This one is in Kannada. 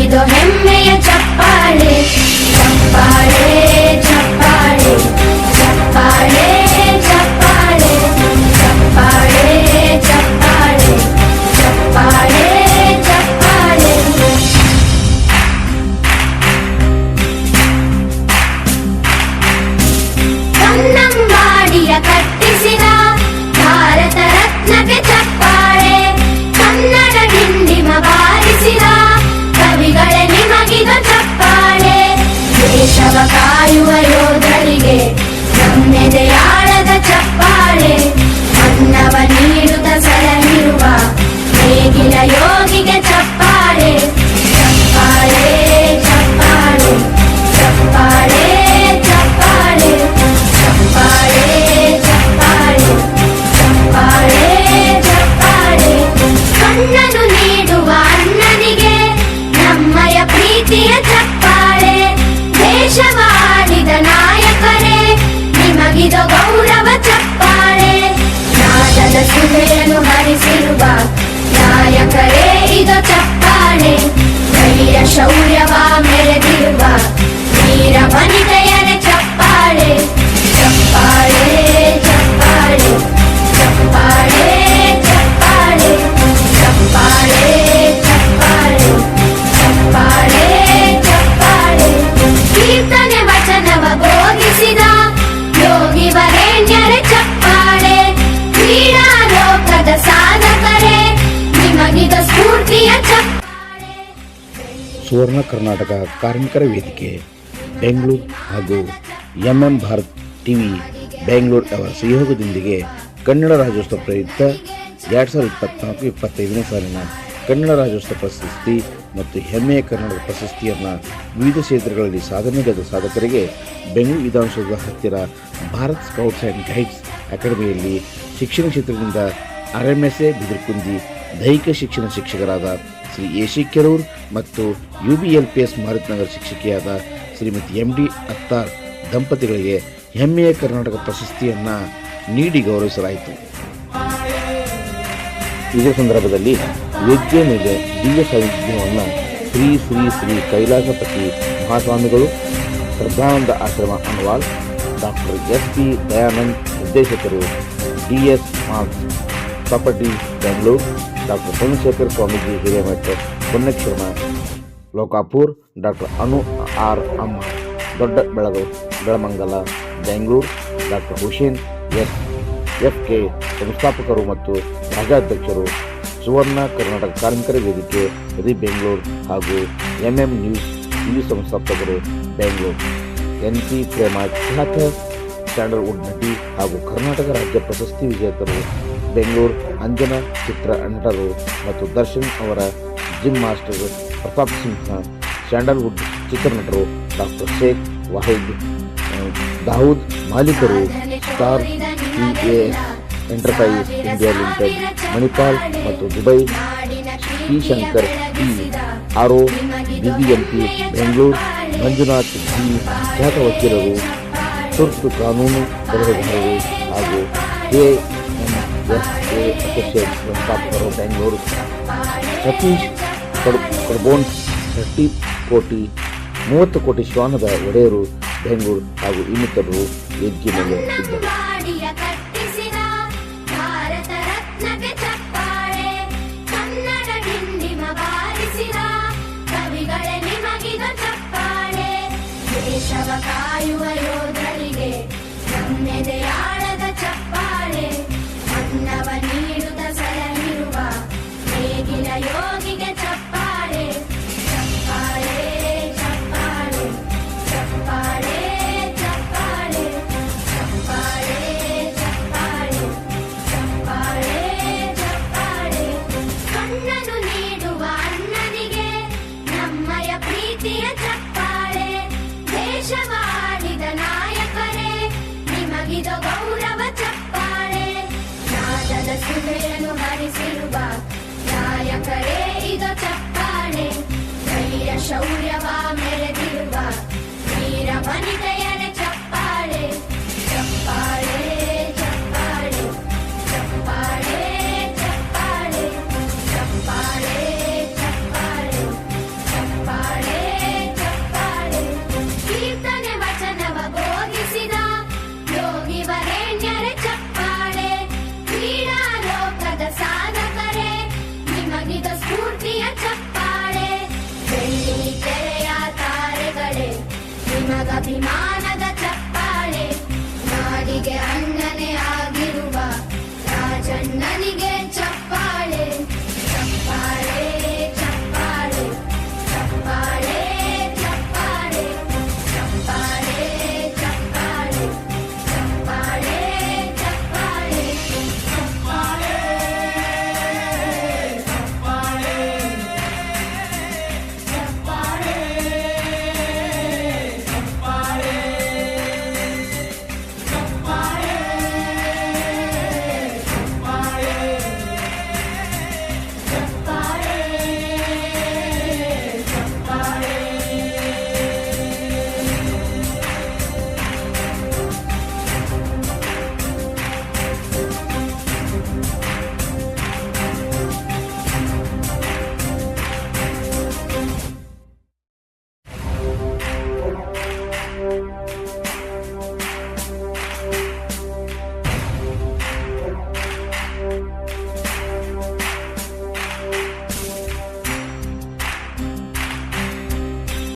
ನಿಮಗಿದು ಹೆಮ್ಮೆಯ ಚಪ್ಪಾಳೆ ಚಪ್ಪಾಳೆ ಚಪ್ಪಾಳೆ ಚಪ್ಪಾಳೆ ಚಪ್ಪಾಳೆ ಚಪ್ಪಾಳೆ ಚಪ್ಪಾಳೆ ಚಪ್ಪಾಳೆ ಚಪ್ಪಾಳೆ. ಕನ್ನಂಬಾಡಿಯ ಕಟ್ಟಿಸಿದ ಭಾರತ ರತ್ನಕ್ಕೆ ಚಪ್ಪಾಳೆ, ಕನ್ನಡ ಡಿಂಡಿಮ ಬಾರಿಸಿದ ಕವಿಗಳೇ ನಿಮಗಿದು ಚಪ್ಪಾಳೆ. ದೇಶವ ಕಾಯುವ ಯೋಧರಿಗೆ ನಮ್ಮೆದೆಯಾಳದ ಚಪ್ಪಾಳೆ, ಅನ್ನವ ನೀಡುತ್ತ ಸಲಹಿರುವ ನೇಗಿಲ ಯೋಗಿಗೆ ಚಪ್ಪಾಳೆ ಚಪ್ಪಾಳೆ ಚಪ್ಪಾಳೆ ಚಪ್ಪಾಳೆ ಚಪ್ಪಾಳೆ ಚಪ್ಪಾಳೆ ಚಪ್ಪಾಳೆ ಚಪ್ಪಾಳೆ ಚಪ್ಪಾಳೆ. ಕಣ್ಣನು ನೀಡುವ ಅಣ್ಣನಿಗೆ ನಮ್ಮಯ ಪ್ರೀತಿಯ ಚಪ್ಪಾಳೆ, ದೇಶವಾಡಿದ ನಾಯಕರೇ ನಿಮಗಿದು ಗೌರವ ಚಪ್ಪಾಳೆ. ನಾದದ ಸುಧೆಯನ್ನು ಹರಿಸಿರುವ ನಾಯಕರೇ ಇದು ಚಪ್ಪಾಳೆ, ಧೈರ್ಯ ಶೌರ್ಯವ ಮೆರೆದಿರುವ ವೀರ ವನಿತೆಯರೇ ಚಪ್ಪಾಳೆ ಚಪ್ಪಾಳೆ ಚಪ್ಪಾಳೆ ಚಪ್ಪಾಳೆ ಚಪ್ಪಾಳೆ ಚಪ್ಪಾಳೆ ಚಪ್ಪಾಳೆ ಚಪ್ಪಾಳೆ ಚಪ್ಪಾಳೆ. ಕೀರ್ತನೆ ವಚನವ ಬೋಧಿಸಿದ ಯೋಗಿ ವರೇಣ್ಯರೇ ಚಪ್ಪಾಳೆ, ಕ್ರೀಡಾ ಲೋಕದ ಸಾಧಕರೇ ನಿಮಗಿದು ಸ್ಫೂರ್ತಿಯ ಚಪ್ಪಾಳೆ. ಸುವರ್ಣ ಕರ್ನಾಟಕ ಕಾರ್ಮಿಕರ ವೇದಿಕೆ ಬೆಂಗಳೂರು ಹಾಗೂ ಭಾರತ್ ಟಿವಿ ಬೆಂಗಳೂರು ಅವರ ಸಹಯೋಗದೊಂದಿಗೆ ಕನ್ನಡ ರಾಜ್ಯೋತ್ಸವ ಪ್ರಯುಕ್ತ 2024-25ನೇ ಸಾಲಿನ ಕನ್ನಡ ರಾಜ್ಯೋತ್ಸವ ಪ್ರಶಸ್ತಿ ಮತ್ತು ಹೆಮ್ಮೆಯ ಕನ್ನಡದ ಪ್ರಶಸ್ತಿಯನ್ನು ವಿವಿಧ ಕ್ಷೇತ್ರಗಳಲ್ಲಿ ಸಾಧನೆಗೈದ ಸಾಧಕರಿಗೆ ಬೆಂಗಳೂರು ವಿಧಾನಸೌಧದ ಹತ್ತಿರ ಭಾರತ್ ಸ್ಕೌಟ್ಸ್ ಆ್ಯಂಡ್ ಗೈಡ್ಸ್ ಅಕಾಡೆಮಿಯಲ್ಲಿ ಶಿಕ್ಷಣ ಕ್ಷೇತ್ರದಿಂದ RMSA ಬಿದಿರ್ಕುಂದಿ ದೈಹಿಕ ಶಿಕ್ಷಣ ಶಿಕ್ಷಕರಾದ ಶ್ರೀ ಎ.ಸಿ. ಕೆರೂರ್ ಮತ್ತು UBLPS ಮಾರುತಿನಗರ ಶಿಕ್ಷಕಿಯಾದ ಶ್ರೀಮತಿ MD ಅತ್ತಾರ್ ದಂಪತಿಗಳಿಗೆ ಹೆಮ್ಮೆಯ ಕರ್ನಾಟಕ ಪ್ರಶಸ್ತಿಯನ್ನು ನೀಡಿ ಗೌರವಿಸಲಾಯಿತು. ಇದೇ ಸಂದರ್ಭದಲ್ಲಿ ವೇದಿಕೆಯ ಮೇಲೆ ದಿವ್ಯ ಸಾನ್ನಿಧ್ಯವನ್ನು ಶ್ರೀ ಶ್ರೀ ಶ್ರೀ ಕೈಲಾಸಪತಿ ಮಹಾಸ್ವಾಮಿಗಳು, ಶ್ರದ್ಧಾನಂದ ಆಶ್ರಮ ಅನ್ವಾಲ್, ಡಾಕ್ಟರ್ SP ದಯಾನಂದ್ ನಿರ್ದೇಶಕರು, DS marks property Bengaluru, doctor Somashekhar Swamiji Hiremath ಪುಣ್ಯಕ್ಷೇಮ ಲೋಕಾಪುರ್, ಡಾಕ್ಟರ್ ಅನು R. ಅಮ್ಮ ದೊಡ್ಡ ಬೆಳಮಂಗಲ ಬೆಂಗಳೂರು, ಡಾಕ್ಟರ್ ಹುಸೇನ್ FK ಸಂಸ್ಥಾಪಕರು ಮತ್ತು ರಾಜ್ಯಾಧ್ಯಕ್ಷರು, ಸುವರ್ಣ ಕರ್ನಾಟಕ ಕಾರ್ಮಿಕರ ವೇದಿಕೆ ಬೆಂಗಳೂರು ಹಾಗೂ ನ್ಯೂಸ್ TV ಸಂಸ್ಥಾಪಕರು ಬೆಂಗಳೂರು, NP ಪ್ರೇಮ ಖ್ಯಾತ ಸ್ಯಾಂಡಲ್ವುಡ್ ನಟಿ ಹಾಗೂ ಕರ್ನಾಟಕ ರಾಜ್ಯ ಪ್ರಶಸ್ತಿ ವಿಜೇತರು ಬೆಂಗಳೂರು, ಅಂಜನಾ ಚಿತ್ರ ನಟರು ಮತ್ತು ದರ್ಶನ್ ಅವರ gym master Pratap Simha, sandalwood ಚಿತ್ರನಟರು ಡಾಕ್ಟರ್ ಶೇಖ್ ವಾಹಿದ್, ದಾವೂದ್ ಮಾಲೀಕರು, star PAS enterprise India limited, Manipal ಮತ್ತು Dubai, P. Shankar P. RO BBMP Bengaluru, Manjunath G. ಖ್ಯಾತ ವಕೀಲರು, ತುರ್ತು ಕಾನೂನು ಸಲಹೆಗಾರರು ಹಾಗೂ KMSA ಅಸೋಸಿಯೇಟ್ ಸಂಸ್ಥಾಪಕರು ಬೆಂಗಳೂರು, ಸತೀಶ್ ಕಡ್ಬೋನ್ 30 ಕೋಟಿ ಶ್ವಾನದ ಒಡೆಯರು ಬೆಂಗಳೂರು ಹಾಗೂ ಇನ್ನಿತರರು ವೇದಿಕೆ ಮೇಲೆ ಇದ್ದರು. ದೇಶವ ಕಾಯುವ ಯೋಧರಿಗೆ ನಮ್ಮೆದೆಯಾಳದ ಚಪ್ಪಾಳೆ, ಅನ್ನವ ನೀಡುತ್ತ ಸಲಹಿರುವ ನೇಗಿಲ ಯೋಗಿಗೆ ಚಪ್ಪಾಳೆ ಚಪ್ಪಾಳೆ ಚಪ್ಪಾಳೆ ಚಪ್ಪಾಳೆ ಚಪ್ಪಾಳೆ ಚಪ್ಪಾಳೆ ಚಪ್ಪಾಳೆ ಚಪ್ಪಾಳೆ ಚಪ್ಪಾಳೆ. ಕಣ್ಣನು ನೀಡುವ ಅಣ್ಣನಿಗೆ ನಮ್ಮಯ ಪ್ರೀತಿಯ ಚಪ್ಪಾಳೆ, ದೇಶವಾಡಿದ ನಾಯಕರೇ ನಿಮಗಿದು ಗೌರವ ಚಪ್ಪಾಳೆ. ನಾದದ ಸುಧೆಯನ್ನು ಹರಿಸಿರುವ ನಾಯಕರೇ ಇದು ಚಪ್ಪಾಳೆ, ಧೈರ್ಯ ಶೌರ್ಯವ ಮೆರೆದಿರುವ ವೀರ ವನಿತೆಯರೇ ಚಪ್ಪಾಳೆ ಚಪ್ಪಾಳೆ ಚಪ್ಪಾಳೆ ಚಪ್ಪಾಳೆ ಚಪ್ಪಾಳೆ ಚಪ್ಪಾಳೆ ಚಪ್ಪಾಳೆ ಚಪ್ಪಾಳೆ ಅಭಿಮಾನ